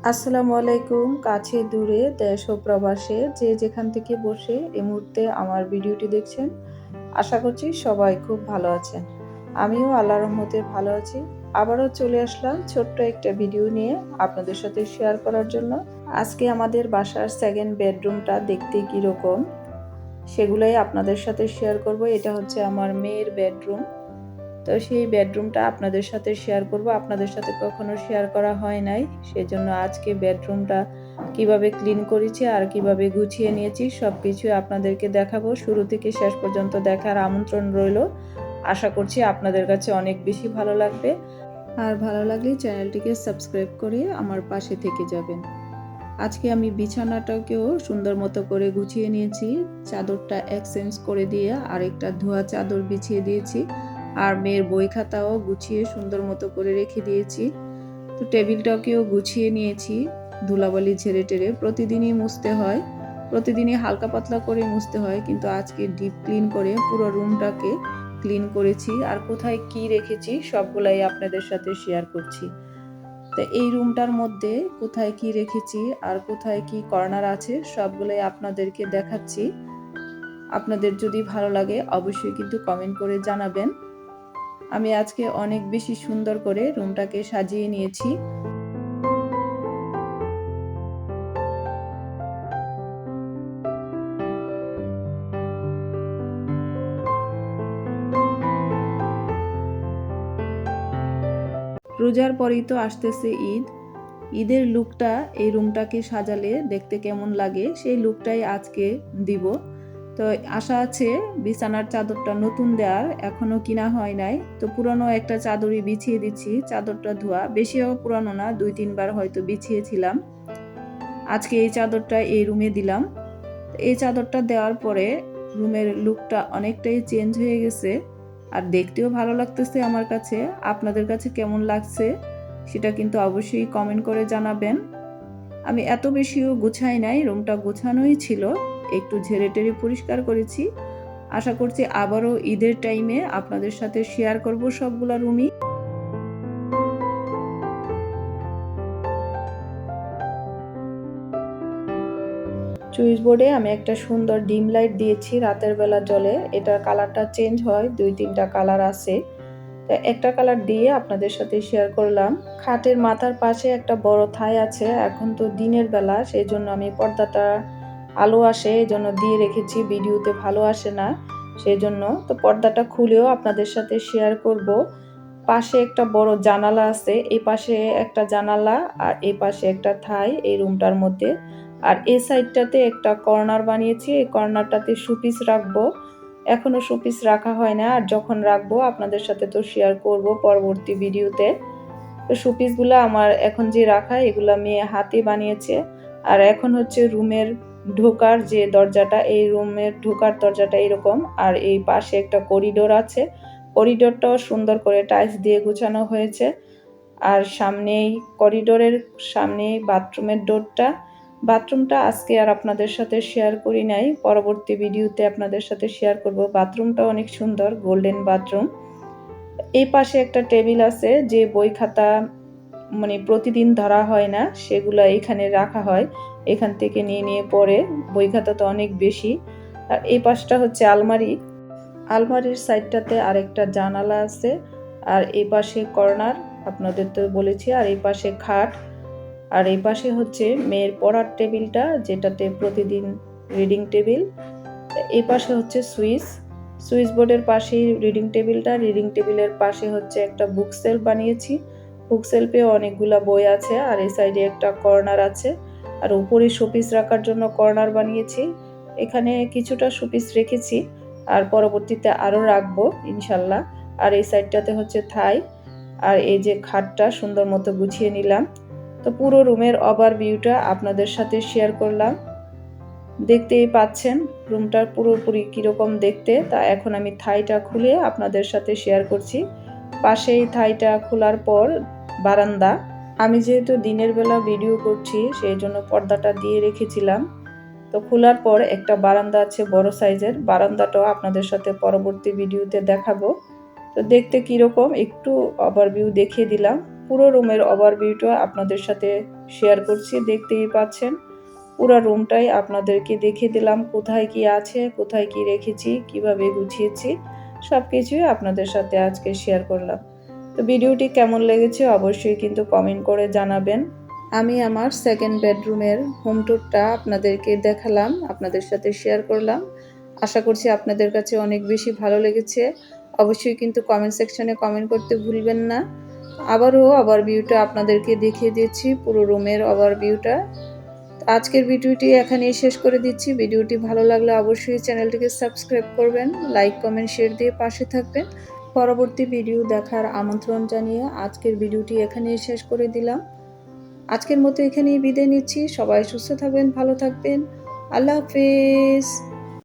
আসসালামু আলাইকুম। কাছে দূরে দেশ ও প্রবাসে যে যেখান থেকে বসে এই মুহূর্তে আমার ভিডিওটি দেখছেন, আশা করছি সবাই খুব ভালো আছেন। আমিও আল্লাহর রহমতে ভালো আছি। আবারও চলে আসলাম ছোট্ট একটা ভিডিও নিয়ে আপনাদের সাথে শেয়ার করার জন্য। আজকে আমাদের বাসার সেকেন্ড বেডরুমটা দেখতে কীরকম সেগুলাই আপনাদের সাথে শেয়ার করব। এটা হচ্ছে আমার মেয়ের বেডরুম। তো সেই বেডরুমটা আপনাদের সাথে শেয়ার করব। আপনাদের সাথে কখনো শেয়ার করা হয় নাই, সেজন্য আজকে বেডরুমটা কিভাবে ক্লিন করেছি আর কিভাবে গুছিয়ে নিয়েছি সবকিছু আপনাদেরকে দেখাবো। শুরু থেকে শেষ পর্যন্ত দেখার আমন্ত্রণ রইল। আশা করছি আপনাদের কাছে অনেক বেশি ভালো লাগবে। আর ভালো লাগলে চ্যানেলটিকে সাবস্ক্রাইব করে আমার পাশে থেকে যাবেন। আজকে আমি বিছানাটাকেও সুন্দর মতো করে গুছিয়ে নিয়েছি। চাদরটা এক্সচেঞ্জ করে দিয়ে আরেকটা ধোয়া চাদর বিছিয়ে দিয়েছি। আর মেয়ের বই খাতাও গুছিয়ে সুন্দর মতো করে রেখে দিয়েছি। তো টেবিলটাকেও গুছিয়ে নিয়েছি, ধুলাবালি ঝেড়ে টেরে। প্রতিদিনই মুছতে হয়, প্রতিদিনই হালকা পাতলা করে মুছতে হয়, কিন্তু আজকে ডিপ ক্লিন করে পুরো রুমটাকে ক্লিন করেছি। আর কোথায় কি রেখেছি সবগুলাই আপনাদের সাথে শেয়ার করছি। তো এই রুমটার মধ্যে কোথায় কি রেখেছি আর কোথায় কি কর্নার আছে সবগুলাই আপনাদেরকে দেখাচ্ছি। আপনাদের যদি ভালো লাগে অবশ্যই কিন্তু কমেন্ট করে জানাবেন। আমি আজকে অনেক বেশি সুন্দর করে রুমটাকে সাজিয়ে নিয়েছি। রোজার পরেই তো আসতেছে ঈদ। ঈদের লুকটা এই রুমটাকে সাজালে দেখতে কেমন লাগে সেই লুকটাই আজকে দিব। তো আশা আছে বিছানার চাদরটা নতুন দেওয়ার, এখনো কিনা হয় নাই। তো পুরনো একটা চাদরই বিছিয়ে দিচ্ছি। চাদরটা ধোয়া, বেশিও পুরানো না, 2-3 বার হয়তো বিছিয়েছিলাম। আজকে এই চাদরটা এই রুমে দিলাম। এই চাদরটা দেওয়ার পরে রুমের লুকটা অনেকটাই চেঞ্জ হয়ে গেছে আর দেখতেও ভালো লাগতেছে আমার কাছে। আপনাদের কাছে কেমন লাগছে সেটা কিন্তু অবশ্যই কমেন্ট করে জানাবেন। আমি এত বেশিও গুছাই নাই, রুমটা গোছানোই ছিল, একটু ঝেড়ে টেরে পরিষ্কার করেছি। আশা করছি আবারও ঈদের টাইমে আপনাদের সাথে শেয়ার করব সবগুলা রুমই। সুইচ বোর্ডে আমি একটা সুন্দর ডিম লাইট দিয়েছি রাতের বেলা জ্বলে। এটার কালারটা চেঞ্জ হয়, 2-3টা কালার আছে। তো একটা কালার দিয়ে আপনাদের সাথে শেয়ার করলাম। খাটের মাথার পাশে একটা বড় থাই আছে। এখন তো দিনের বেলা, সেই জন্য আমি পর্দাটা আলো আসে এই জন্য দিয়ে রেখেছি, ভিডিওতে ভালো আসে না সেই জন্য। তো পর্দাটা খুলেও আপনাদের সাথে শেয়ার করব। পাশে একটা বড় জানালা আছে, এই পাশে একটা জানালা আর এই পাশে একটা থাই এই রুমটার মধ্যে। আর এই সাইডটাতে একটা কর্নার বানিয়েছি, এই কর্নারটাতে শোপিস রাখবো। এখনো শোপিস রাখা হয় না, আর যখন রাখবো আপনাদের সাথে তো শেয়ার করব পরবর্তী ভিডিওতে। তো শোপিসগুলো আমার এখন যে রাখা এগুলা মেয়ে হাতে বানিয়েছে। আর এখন হচ্ছে রুমের ঢোকার যে দরজাটা, এই রুমের ঢোকার দরজাটা এরকম, আর এই পাশে একটা করিডোর আছে। করিডোরটাও সুন্দর করে টাইলস দিয়ে গুছানো হয়েছে। আর সামনেই করিডোরের সামনে বাথরুমের ডোরটা। বাথরুমটা আজকে আর আপনাদের সাথে শেয়ার করি নাই, পরবর্তী ভিডিওতে আপনাদের সাথে শেয়ার করব। বাথরুমটা অনেক সুন্দর, গোল্ডেন বাথরুম। এই পাশে একটা টেবিল আছে, যে বই খাতা মানে প্রতিদিন ধরা হয় না সেগুলো এখানে রাখা হয়, এখান থেকে নিয়ে নিয়ে পড়ে। বই খাতা তো অনেক বেশি। আর এই পাশটা হচ্ছে আলমারি। আলমারির সাইডটাতে আরেকটা জানালা আছে। আর এই পাশে কর্নার আপনাদের তো বলেছি, আর এই পাশে খাট। আর এই পাশে হচ্ছে মেয়ের পড়ার টেবিলটা, যেটাতে প্রতিদিন রিডিং টেবিল। এই পাশে হচ্ছে সুইচ বোর্ডের পাশেই রিডিং টেবিলটা। রিডিং টেবিলের পাশে হচ্ছে একটা বুক সেলফ বানিয়েছি। বুক সেলফে অনেকগুলা বই আছে। আর এই সাইডে একটা কর্নার আছে। আর উপরে শোপিস রাখার জন্য কর্নার বানিয়েছি। এখানে কিছুটা শোপিস রেখেছি, আর পরবর্তীতে আরও রাখবো ইনশাল্লাহ। আর এই সাইডটাতে হচ্ছে থাই। আর এই যে খাটটা সুন্দর মতো গুছিয়ে নিলাম। তো পুরো রুমের ওভারভিউটা আপনাদের সাথে শেয়ার করলাম। দেখতেই পাচ্ছেন রুমটার পুরোপুরি কীরকম দেখতে। তা এখন আমি থাইটা খুলে আপনাদের সাথে শেয়ার করছি। পাশেই থাইটা খোলার পর বারান্দা। আমি যেহেতু দিনের বেলা ভিডিও করছি সেই জন্য পর্দাটা দিয়ে রেখেছিলাম। তো খোলার পর একটা বারান্দা আছে বড় সাইজের, বারান্দাটাও আপনাদের সাথে পরবর্তী ভিডিওতে দেখাবো। তো দেখতে কীরকম একটু ওভারভিউ দেখিয়ে দিলাম। পুরো রুমের ওভারভিউটা আপনাদের সাথে শেয়ার করছি। দেখতেই পাচ্ছেন পুরো রুমটাই আপনাদেরকে দেখিয়ে দিলাম, কোথায় কি আছে, কোথায় কি রেখেছি, কিভাবে গুছিয়েছি, সবকিছুই আপনাদের সাথে আজকে শেয়ার করলাম। তো ভিডিওটি কেমন লেগেছে অবশ্যই কিন্তু কমেন্ট করে জানাবেন। আমি আমার সেকেন্ড বেডরুমের হোম ট্যুরটা আপনাদেরকে দেখালাম, আপনাদের সাথে শেয়ার করলাম। আশা করছি আপনাদের কাছে অনেক বেশি ভালো লেগেছে। অবশ্যই কিন্তু কমেন্ট সেকশনে কমেন্ট করতে ভুলবেন না। আবারও ওভারভিউটা আপনাদেরকে দেখিয়ে দিচ্ছি, পুরো রুমের ওভারভিউটা। আজকের ভিডিওটি এখানেই শেষ করে দিচ্ছি। ভিডিওটি ভালো লাগলে অবশ্যই চ্যানেলটিকে সাবস্ক্রাইব করবেন, লাইক কমেন্ট শেয়ার দিয়ে পাশে থাকবেন। পরবর্তী ভিডিও দেখার আমন্ত্রণ জানিয়ে আজকের ভিডিওটি এখানেই শেষ করে দিলাম। আজকের মতো এখানেই বিদায় নিচ্ছি। সবাই সুস্থ থাকবেন, ভালো থাকবেন। আল্লাহ হাফেজ।